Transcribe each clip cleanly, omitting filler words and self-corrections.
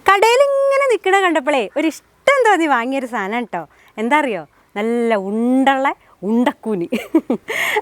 കടയിൽ ഇങ്ങനെ നിൽക്കണ കണ്ടപ്പോഴേ ഒരു ഇഷ്ടം തോന്നി വാങ്ങിയൊരു സാധനം കേട്ടോ. എന്താ അറിയോ, നല്ല ഉണ്ടുള്ള ഉണ്ടക്കൂനി.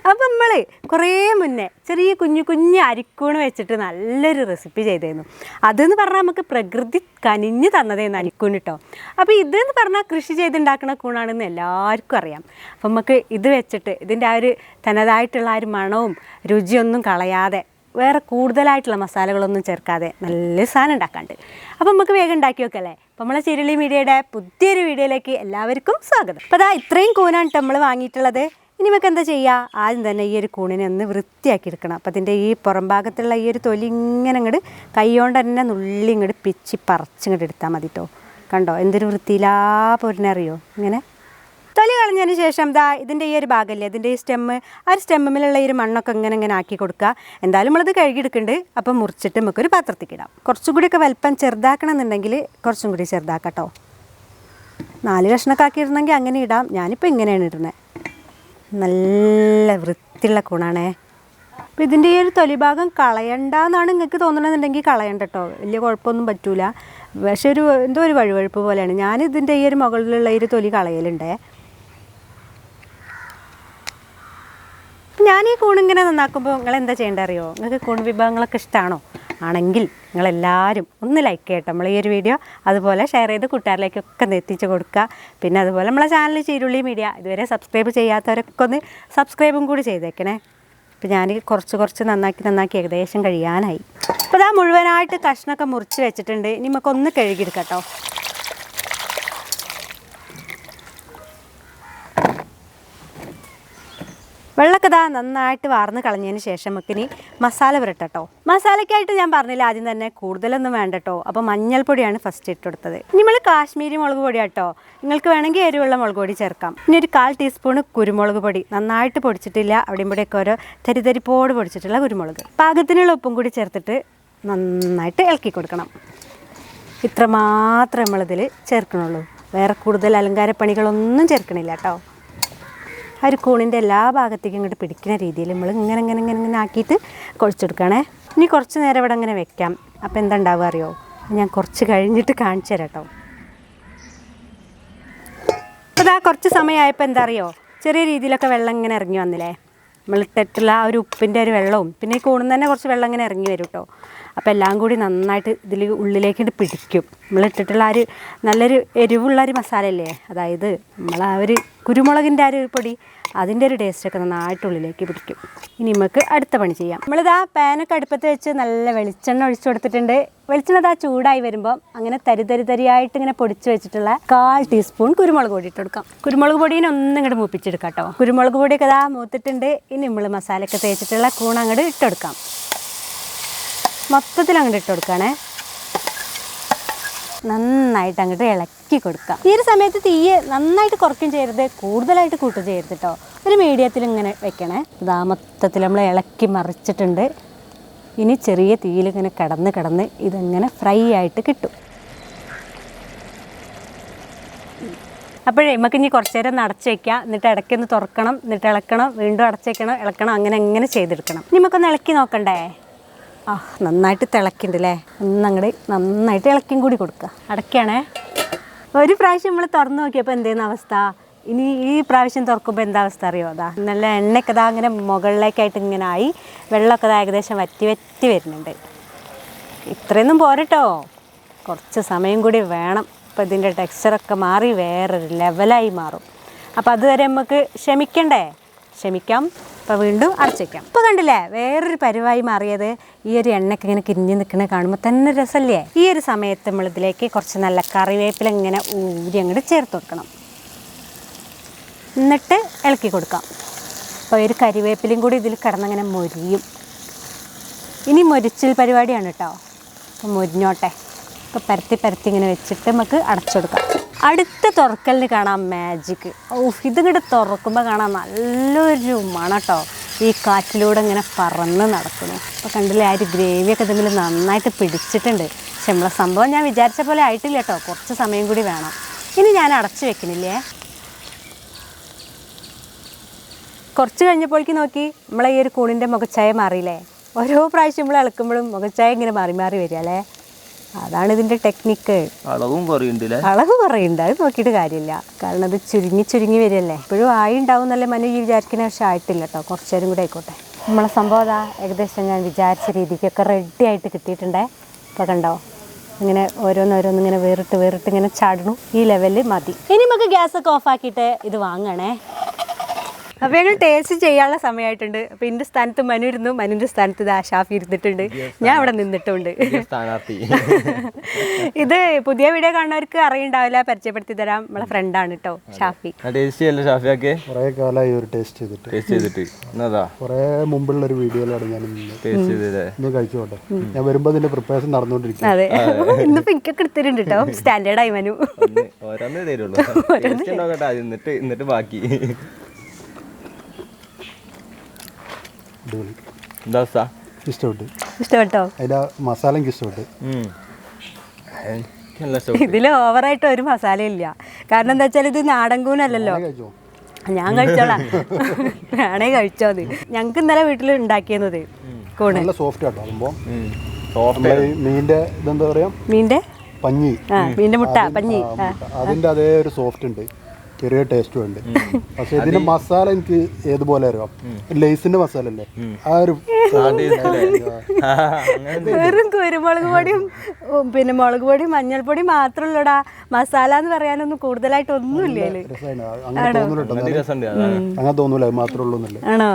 അപ്പം നമ്മൾ കുറേ മുന്നേ ചെറിയ കുഞ്ഞു അരിക്കൂണ് വെച്ചിട്ട് നല്ലൊരു റെസിപ്പി ചെയ്തിരുന്നു. അതെന്ന് പറഞ്ഞാൽ നമുക്ക് പ്രകൃതി കനിഞ്ഞ് തന്നതായിരുന്നു അരിക്കൂണ് കേട്ടോ. അപ്പോൾ ഇതെന്ന് പറഞ്ഞാൽ കൃഷി ചെയ്തുണ്ടാക്കുന്ന കൂണാണെന്ന് എല്ലാവർക്കും അറിയാം. അപ്പം നമുക്ക് ഇത് വെച്ചിട്ട് ഇതിൻ്റെ ആ ഒരു തനതായിട്ടുള്ള ആ ഒരു മണവും രുചിയൊന്നും കളയാതെ വേറെ കൂടുതലായിട്ടുള്ള മസാലകളൊന്നും ചേർക്കാതെ നല്ല സാധനം ഉണ്ടാക്കാണ്ട്. അപ്പം നമുക്ക് വേഗം ഉണ്ടാക്കി വെക്കല്ലേ. അപ്പം നമ്മളെ ചിരുളി മീഡിയയുടെ പുതിയൊരു വീഡിയോയിലേക്ക് എല്ലാവർക്കും സ്വാഗതം. അപ്പോൾ അതാ ഇത്രയും കൂനാണ് നമ്മൾ വാങ്ങിയിട്ടുള്ളത്. ഇനി നമുക്ക് എന്താ ചെയ്യുക, ആദ്യം തന്നെ ഈ ഒരു കൂണിനെ ഒന്ന് വൃത്തിയാക്കി എടുക്കണം. അപ്പം അതിൻ്റെ ഈ പുറം ഭാഗത്തുള്ള ഈ ഒരു തൊലി ഇങ്ങനെ ഇങ്ങോട്ട് കൈകൊണ്ട് തന്നെ നുള്ളി ഇങ്ങോട്ട് പിച്ചി പറിച്ചിങ്ങോട്ട് എടുത്താൽ മതി കേട്ടോ. കണ്ടോ എന്തൊരു വൃത്തിയിലാ പോരിനറിയോ. ഇങ്ങനെ തൊലി കളഞ്ഞതിന് ശേഷം ദാ ഇതിൻ്റെ ഈ ഒരു ഭാഗമല്ലേ, ഇതിൻ്റെ ഈ സ്റ്റെമ്മ്, ആ ഒരു സ്റ്റെമ്മിലുള്ള ഈ ഒരു മണ്ണൊക്കെ ഇങ്ങനെ ആക്കി കൊടുക്കുക. എന്തായാലും നമ്മളിത് കഴുകിയെടുക്കുന്നുണ്ട്. അപ്പം മുറിച്ചിട്ട് നമുക്കൊരു പാത്രത്തേക്ക് ഇടാം. കുറച്ചും കൂടിയൊക്കെ വലിപ്പം ചെറുതാക്കണം എന്നുണ്ടെങ്കിൽ കുറച്ചും കൂടി ചെറുതാക്കാം കേട്ടോ. 4 കഷ്ണമൊക്കെ ആക്കിയിരുന്നെങ്കിൽ അങ്ങനെ ഇടാം. ഞാനിപ്പോൾ ഇങ്ങനെയാണ് ഇടുന്നത്. നല്ല വൃത്തിയുള്ള കൂണാണേ. അപ്പോൾ ഇതിൻ്റെ ഈ ഒരു തൊലി ഭാഗം കളയണ്ടെന്നാണ് നിങ്ങൾക്ക് തോന്നണമെന്നുണ്ടെങ്കിൽ കളയണ്ട കേട്ടോ, വലിയ കുഴപ്പമൊന്നും പറ്റൂല. പക്ഷെ എന്തോ ഒരു വഴുവഴുപ്പ് പോലെയാണ്. ഞാനിതിൻ്റെ ഈ ഒരു മുകളിലുള്ള ഈ ഒരു തൊലി കളയലുണ്ടേ. ഞാൻ ഈ കൂണിങ്ങനെ നന്നാക്കുമ്പോൾ നിങ്ങൾ എന്താ ചെയ്യേണ്ടത് അറിയോ, നിങ്ങൾക്ക് കൂൺ വിഭവങ്ങളൊക്കെ ഇഷ്ടമാണോ? ആണെങ്കിൽ നിങ്ങളെല്ലാവരും ഒന്ന് ലൈക്ക് ചെയ്യട്ടോ നമ്മൾ ഈ ഒരു വീഡിയോ. അതുപോലെ ഷെയർ ചെയ്ത് കൂട്ടുകാരിലേക്കൊക്കെ എത്തിച്ച് കൊടുക്കുക. പിന്നെ അതുപോലെ നമ്മളെ ചാനൽ ചിരുളി മീഡിയ ഇതുവരെ സബ്സ്ക്രൈബ് ചെയ്യാത്തവരൊക്കെ ഒന്ന് സബ്സ്ക്രൈബും കൂടി ചെയ്തേക്കണേ. അപ്പോൾ ഞാൻ കുറച്ച് നന്നാക്കി ഏകദേശം കഴിയാനായി. അപ്പോൾ ഇതാ മുഴുവനായിട്ട് കഷ്ണമൊക്കെ മുറിച്ച് വെച്ചിട്ടുണ്ട്. ഇനി നമുക്കൊന്ന് കഴുകിയെടുക്കാം കേട്ടോ. വെള്ളമൊക്കെ ഇതാ നന്നായിട്ട് വാർന്ന് കളഞ്ഞതിന് ശേഷം നമുക്കിനി മസാല പുരട്ടോ. മസാലയ്ക്കായിട്ട് ഞാൻ പറഞ്ഞില്ല ആദ്യം തന്നെ കൂടുതലൊന്നും വേണ്ട കേട്ടോ. അപ്പോൾ മഞ്ഞൾപ്പൊടിയാണ് ഫസ്റ്റ് ഇട്ടെടുത്തത്. ഇനി നമ്മൾ കാശ്മീരി മുളക് പൊടി കേട്ടോ. നിങ്ങൾക്ക് വേണമെങ്കിൽ എരിവുള്ള മുളക് പൊടി ചേർക്കാം. ഇനി ഒരു 1/4 ടീസ്പൂൺ കുരുമുളക് പൊടി, നന്നായിട്ട് പൊടിച്ചിട്ടില്ല, അവിടെയും ഇവിടെയൊക്കെ ഓരോ തരിതരിപ്പോട് പൊടിച്ചിട്ടുള്ള കുരുമുളക്. പാകത്തിനുള്ള ഉപ്പും കൂടി ചേർത്തിട്ട് നന്നായിട്ട് ഇളക്കി കൊടുക്കണം. ഇത്ര മാത്രമേ നമ്മളിതിൽ ചേർക്കണുള്ളൂ. വേറെ കൂടുതൽ അലങ്കാരപ്പണികളൊന്നും ചേർക്കണില്ല കേട്ടോ. ആ ഒരു കൂണിൻ്റെ എല്ലാ ഭാഗത്തേക്കും ഇങ്ങോട്ട് പിടിക്കുന്ന രീതിയിൽ നമ്മൾ ഇങ്ങനെ ആക്കിയിട്ട് കുഴച്ചെടുക്കണേ. ഇനി കുറച്ച് നേരം ഇവിടെ ഇങ്ങനെ വെക്കാം. അപ്പോൾ എന്താ ഉണ്ടാവുക അറിയോ, ഞാൻ കുറച്ച് കഴിഞ്ഞിട്ട് കാണിച്ചു തരാം കേട്ടോ. അപ്പോൾ ഇതാ കുറച്ച് സമയമായപ്പോൾ എന്താ അറിയോ, ചെറിയ രീതിയിലൊക്കെ വെള്ളം ഇങ്ങനെ ഇറങ്ങി വന്നില്ലേ. നമ്മളിട്ടിട്ടുള്ള ആ ഒരു ഉപ്പിൻ്റെ ഒരു വെള്ളവും പിന്നെ ഈ കൂണിൽ തന്നെ കുറച്ച് വെള്ളം ഇങ്ങനെ ഇറങ്ങി വരും കേട്ടോ. അപ്പോൾ എല്ലാം കൂടി നന്നായിട്ട് ഇതിൽ ഉള്ളിലേക്കിട്ട് പിടിക്കും. നമ്മളിട്ടിട്ടുള്ള ആ ഒരു നല്ലൊരു എരിവുള്ളൊരു മസാല അല്ലേ, അതായത് നമ്മൾ ആ ഒരു കുരുമുളകിൻ്റെ ആ ഒരു പൊടി, അതിൻ്റെ ഒരു ടേസ്റ്റൊക്കെ നന്നായിട്ട് ഉള്ളിലേക്ക് പിടിക്കും. ഇനി നമുക്ക് അടുത്ത പണി ചെയ്യാം. നമ്മളിതാ പാനൊക്കെ അടുപ്പത്ത് വെച്ച് നല്ല വെളിച്ചെണ്ണ ഒഴിച്ചു കൊടുത്തിട്ടുണ്ട്. വെളിച്ചെണ്ണ ഇതാ ചൂടായി വരുമ്പോൾ അങ്ങനെ തരിയായിട്ട് ഇങ്ങനെ പൊടിച്ച് വെച്ചിട്ടുള്ള 1/4 ടീസ്പൂൺ കുരുമുളക് പൊടി ഇട്ട് കൊടുക്കാം. കുരുമുളക് പൊടീനെ ഒന്നും ഇങ്ങോട്ട് മൂപ്പിച്ചെടുക്കാം കേട്ടോ. കുരുമുളക് പൊടിയൊക്കെ ഇതാ മൂത്തിട്ടുണ്ട്. ഇനി നമ്മൾ മസാലയൊക്കെ തേച്ചിട്ടുള്ള കൂൺ അങ്ങോട്ട് ഇട്ടെടുക്കാം. മൊത്തത്തിൽ അങ്ങോട്ട് ഇട്ട് കൊടുക്കുകയാണേ. നന്നായിട്ട് അങ്ങോട്ട് ഇളക്കി കൊടുക്കാം. ഈ ഒരു സമയത്ത് തീയെ നന്നായിട്ട് കുറയ്ക്കും ചെയ്യരുത്, കൂടുതലായിട്ട് കൂട്ടും ചെയ്യരുത് കേട്ടോ. ഒരു മീഡിയത്തിൽ ഇങ്ങനെ വെക്കണേ. ഇതാ മൊത്തത്തിൽ നമ്മൾ ഇളക്കി മറിച്ചിട്ടുണ്ട്. ഇനി ചെറിയ തീയിൽ ഇങ്ങനെ കിടന്ന് ഇതിങ്ങനെ ഫ്രൈ ആയിട്ട് കിട്ടും. അപ്പോഴേ നമുക്ക് ഇനി കുറച്ച് നേരം അടച്ച് വയ്ക്കാം. എന്നിട്ട് ഇടയ്ക്കൊന്ന് തുറക്കണം, എന്നിട്ട് ഇളക്കണം, വീണ്ടും അടച്ച് വയ്ക്കണം, ഇളക്കണം, അങ്ങനെ ചെയ്തെടുക്കണം. ഇനി നമുക്കൊന്ന് ഇളക്കി നോക്കണ്ടേ. നന്നായിട്ട് തിളക്കുന്നുണ്ടല്ലേ. ഒന്നങ്ങട് നന്നായിട്ട് ഇളക്കിയും കൂടി കൊടുക്കുക. അടയ്ക്കുകയാണേ. ഒരു പ്രാവശ്യം നമ്മൾ തുറന്ന് നോക്കിയപ്പോൾ എന്തേന്ന അവസ്ഥ, ഇനി ഈ പ്രാവശ്യം തുറക്കുമ്പോൾ എന്താ അവസ്ഥ അറിയോ, അതാ നല്ല എണ്ണയൊക്കെ ഇതാ അങ്ങനെ മുകളിലേക്കായിട്ട് ഇങ്ങനെ ആയി, വെള്ളമൊക്കെ ഇതാ ഏകദേശം വറ്റി വരുന്നുണ്ട്. ഇത്രയൊന്നും പോരട്ടോ, കുറച്ച് സമയം കൂടി വേണം. അപ്പോൾ ഇതിൻ്റെ ടെക്സ്ചറൊക്കെ മാറി വേറൊരു ലെവലായി മാറും. അപ്പോൾ അതുവരെ നമുക്ക് ക്ഷമിക്കാം. അപ്പോൾ വീണ്ടും അടച്ചേക്കാം. ഇപ്പോൾ കണ്ടില്ലേ വേറൊരു പരിവായി മാറിയത്. ഈ ഒരു എണ്ണയൊക്കെ ഇങ്ങനെ കിരിഞ്ഞ് നിൽക്കണ കാണുമ്പോൾ തന്നെ രസമല്ലേ. ഈ ഒരു സമയത്ത് നമ്മളിതിലേക്ക് കുറച്ച് നല്ല കറിവേപ്പില ഇങ്ങനെ ഊരി അങ്ങോട്ട് ചേർത്ത് കൊടുക്കണം. എന്നിട്ട് ഇളക്കി കൊടുക്കാം. അപ്പോൾ ഒരു കരിവേപ്പിലയും കൂടി ഇതിൽ കിടന്നങ്ങനെ മൊരിയും. ഇനി മൊരിച്ചിൽ പരിപാടിയാണ് കേട്ടോ. അപ്പോൾ മൊരിഞ്ഞോട്ടെ. അപ്പോൾ പരത്തി ഇങ്ങനെ വെച്ചിട്ട് നമുക്ക് അടച്ചെടുക്കാം. അടുത്ത തുറക്കലിന് കാണാം മാജിക്ക്. ഇതിങ്ങോട്ട് തുറക്കുമ്പോൾ കാണാം നല്ലൊരു മണം കേട്ടോ. ഈ കാറ്റിലൂടെ ഇങ്ങനെ പറന്ന് നടക്കുന്നു. അപ്പോൾ കണ്ടില്ലേ ആ ഒരു ഗ്രേവിയൊക്കെ ഇതിൽ നന്നായിട്ട് പിടിച്ചിട്ടുണ്ട്. പക്ഷെ നമ്മളെ സംഭവം ഞാൻ വിചാരിച്ച പോലെ ആയിട്ടില്ല കേട്ടോ, കുറച്ച് സമയം കൂടി വേണം. ഇനി ഞാൻ അടച്ചു വെക്കണില്ലേ. കുറച്ച് കഴിഞ്ഞപ്പോഴേക്ക് നോക്കി നമ്മളെ ഈ ഒരു കൂണിൻ്റെ മുഖച്ചായ മാറിയില്ലേ. ഓരോ പ്രാവശ്യം നമ്മൾ ഇളക്കുമ്പോഴും മുഖച്ചായ ഇങ്ങനെ മാറി വരിക അല്ലേ. അതാണ് ഇതിൻ്റെ ടെക്നിക്ക്. അളവും കുറയുണ്ടല്ലേ? അളവ് കുറയുണ്ട്, അത് നോക്കിയിട്ട് കാര്യമില്ല. കാരണം അത് ചുരുങ്ങി വരികയല്ലേ. ഇപ്പോഴും ആയിണ്ടാവും എന്നല്ലേ മനു ഈ വിചാരിക്കുന്ന, പക്ഷേ ആയിട്ടില്ല കേട്ടോ. കുറച്ച് നേരം കൂടെ ആയിക്കോട്ടെ. നമ്മളെ സംഭവം അതാ ഏകദേശം ഞാൻ വിചാരിച്ച രീതിക്കൊക്കെ റെഡി ആയിട്ട് കിട്ടിയിട്ടുണ്ടേ. ഇപ്പോൾ കണ്ടോ, ഇങ്ങനെ ഓരോന്നിങ്ങനെ വേറിട്ട് ഇങ്ങനെ ചാടണു. ഈ ലെവലിൽ മതി. ഇനി നമുക്ക് ഗ്യാസൊക്കെ ഓഫാക്കിയിട്ട് ഇത് വാങ്ങണേ. അപ്പോൾ ഞങ്ങൾ ടേസ്റ്റ് ചെയ്യാനുള്ള സമയമായിട്ടുണ്ട്. അപ്പോൾ എൻ്റെ സ്ഥാനത്ത് മനു ഇരുന്നു, മനുവിൻ്റെ സ്ഥാനത്ത് ഇത് ഷാഫി ഇരുന്നിട്ടുണ്ട്, ഞാൻ അവിടെ നിന്നിട്ടുണ്ട്. ഇത് പുതിയ വീഡിയോ കാണുന്നവർക്ക് അറിയുണ്ടാവില്ല, പരിചയപ്പെടുത്തി തരാം. നമ്മളെ ഫ്രണ്ടാണ് കേട്ടോ ഷാഫി. കുറേ കാലമായി ഒരു ടേസ്റ്റ് ചെയ്തിട്ട് കുറേ മുമ്പുള്ള ഒരു വീഡിയോയിലാണ് ഞാൻ ഇന്ന് കഴിച്ചോട്ടെ. ഞാൻ വരുമ്പോൾ അതിന്റെ പ്രിപ്പറേഷൻ നടന്നുകൊണ്ടിരിക്കും. അതെ, ഇന്നിപ്പോൾ എനിക്കൊക്കെ എടുത്തിട്ടുണ്ട് കേട്ടോ. സ്റ്റാൻഡേർഡായി മനു. എന്നിട്ട് ബാക്കി ഇഷ്ടപ്പെട്ടോ? അതിന്റെ മസാല എനിക്ക് ഇഷ്ടപ്പെട്ടു. ഇതിൽ ഓവറായിട്ട് ഒരു മസാല ഇല്ല. കാരണം എന്താ വെച്ചാൽ ഇത് നാടൻ കൂനല്ലല്ലോ. ഞാൻ കഴിച്ചോളാം, ഞാനേ കഴിച്ചോത്. ഞങ്ങൾക്ക് ഇന്നലെ വീട്ടിൽ ഉണ്ടാക്കിയത് കൂണ്. മീൻ്റെ പഞ്ഞി, മീൻ്റെ മുട്ട പഞ്ഞി, അതിന്റെ അതേ ഒരു സോഫ്റ്റ് ഉണ്ട്, ചെറിയ ടേസ്റ്റും ഉണ്ട്. പക്ഷെ ഇതിന്റെ മസാല എനിക്ക് ഏതുപോലെ അറിയാം, ലേസിന്റെ മസാല അല്ലേ ആ ഒരു വെറും കുരുമുളക് പൊടിയും പിന്നെ മുളക് പൊടിയും മഞ്ഞൾപ്പൊടി മാത്രമല്ലടാ. മസാല എന്ന് പറയാനൊന്നും കൂടുതലായിട്ട് ഒന്നുമില്ല. അങ്ങനെ തോന്നൂല, മാത്രമേ ഉള്ളൂ. ആണോ?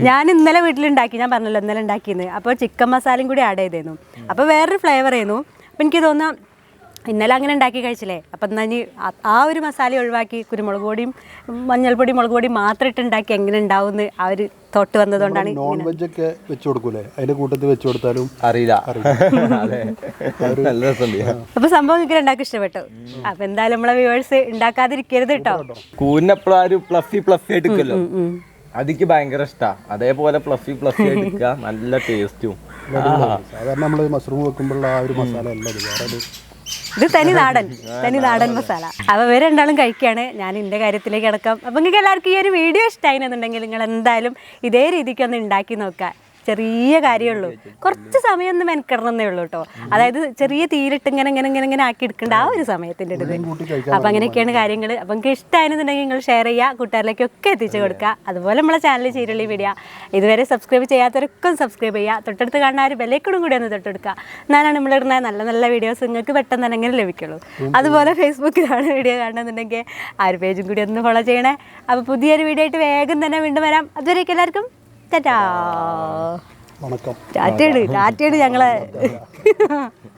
ഞാൻ ഇന്നലെ വീട്ടിലുണ്ടാക്കി, ഞാൻ പറഞ്ഞല്ലോ ഇന്നലെ ഉണ്ടാക്കിയെന്ന്. അപ്പോൾ ചിക്കൻ മസാലയും കൂടി ആഡ് ചെയ്തിരുന്നു. അപ്പോൾ വേറൊരു ഫ്ലേവർ ആയിരുന്നു. അപ്പം എനിക്ക് തോന്നാം ഇന്നലെ അങ്ങനെ ഉണ്ടാക്കി കഴിച്ചില്ലേ, അപ്പം എന്നാൽ ഇനി ആ ഒരു മസാല ഒഴിവാക്കി കുരുമുളക് പൊടിയും മഞ്ഞൾപ്പൊടി മുളക് പൊടി മാത്രം ഇട്ടുണ്ടാക്കി എങ്ങനെ ഉണ്ടാവും ആ ഒരു തോട്ട് വന്നതുകൊണ്ടാണ്. നോൺ വെജ് ഒക്കെ വെച്ച് കൊടുക്കൂലേ, അതിന്റെ കൂട്ടത്തിൽ വെച്ച് കൊടുത്താലും അറിയില്ല. അപ്പൊ സംഭവം നിങ്ങൾക്ക് ഉണ്ടാക്കി ഇഷ്ടപ്പെട്ടു. അപ്പൊ എന്തായാലും നമ്മളെ വ്യൂവേഴ്സ് ഉണ്ടാക്കാതിരിക്കരുത് കേട്ടോ. കൂനെപ്പോഴും ഫ്ലഫി ആയിട്ടിരിക്കല്ലോ, അതെനിക്ക് ഭയങ്കര ഇഷ്ടാ. അതേപോലെ ഫ്ലഫി ആയിട്ടിരിക്കുക, നല്ല ടേസ്റ്റും. സാധാരണ നമ്മള് മഷ്റൂം വെക്കുമ്പോഴുള്ള ആ ഒരു മസാല അല്ല ഇത് തനി നാടൻ മസാല. അപ്പോൾ ഇവർ രണ്ടാളും കഴിക്കുകയാണ്. ഞാൻ എൻ്റെ കാര്യത്തിലേക്ക് കിടക്കാം. അപ്പോൾ നിങ്ങൾക്ക് എല്ലാവർക്കും ഈ ഒരു വീഡിയോ ഇഷ്ടമായിരുന്നുണ്ടെങ്കിൽ നിങ്ങൾ എന്തായാലും ഇതേ രീതിക്ക് ഒന്ന് ഉണ്ടാക്കി നോക്കുക. ചെറിയ കാര്യമുള്ളൂ, കുറച്ച് സമയം ഒന്ന് മെനക്കിടണമെന്നേ ഉള്ളൂ കേട്ടോ. അതായത് ചെറിയ തീയിലിട്ട് ഇങ്ങനെ ആക്കി എടുക്കേണ്ട ആ ഒരു സമയത്തിൻ്റെ അടുത്ത്. അപ്പം അങ്ങനെയൊക്കെയാണ് കാര്യങ്ങൾ. അപ്പം നിങ്ങൾക്ക് ഇഷ്ടമായിരുന്നുണ്ടെങ്കിൽ നിങ്ങൾ ഷെയർ ചെയ്യുക, കൂട്ടുകാരിലേക്കൊക്കെ എത്തിച്ചു കൊടുക്കുക. അതുപോലെ നമ്മളെ ചാനൽ ചീരുള്ളി വീഡിയോ ഇതുവരെ സബ്സ്ക്രൈബ് ചെയ്യാത്തവരൊക്കെ സബ്സ്ക്രൈബ് ചെയ്യുക. തൊട്ടടുത്ത് കാണുന്ന ഒരു ബെല്ലൈക്കണും കൂടി ഒന്ന് തൊട്ടെടുക്കുക. എന്നാലാണ് നമ്മളിടുന്ന നല്ല വീഡിയോസ് നിങ്ങൾക്ക് പെട്ടെന്ന് തന്നെ എങ്ങനെ ലഭിക്കുള്ളൂ. അതുപോലെ ഫേസ്ബുക്കിലാണ് വീഡിയോ കാണുന്നുണ്ടെങ്കിൽ ആ ഒരു പേജും കൂടി ഒന്ന് ഫോളോ ചെയ്യണേ. അപ്പോൾ പുതിയൊരു വീഡിയോ ആയിട്ട് വേഗം തന്നെ വീണ്ടും വരാം. അതുവരേക്കും എല്ലാവർക്കും ടാറ്റാ. ടാറ്റയാണ് ഞങ്ങളെ.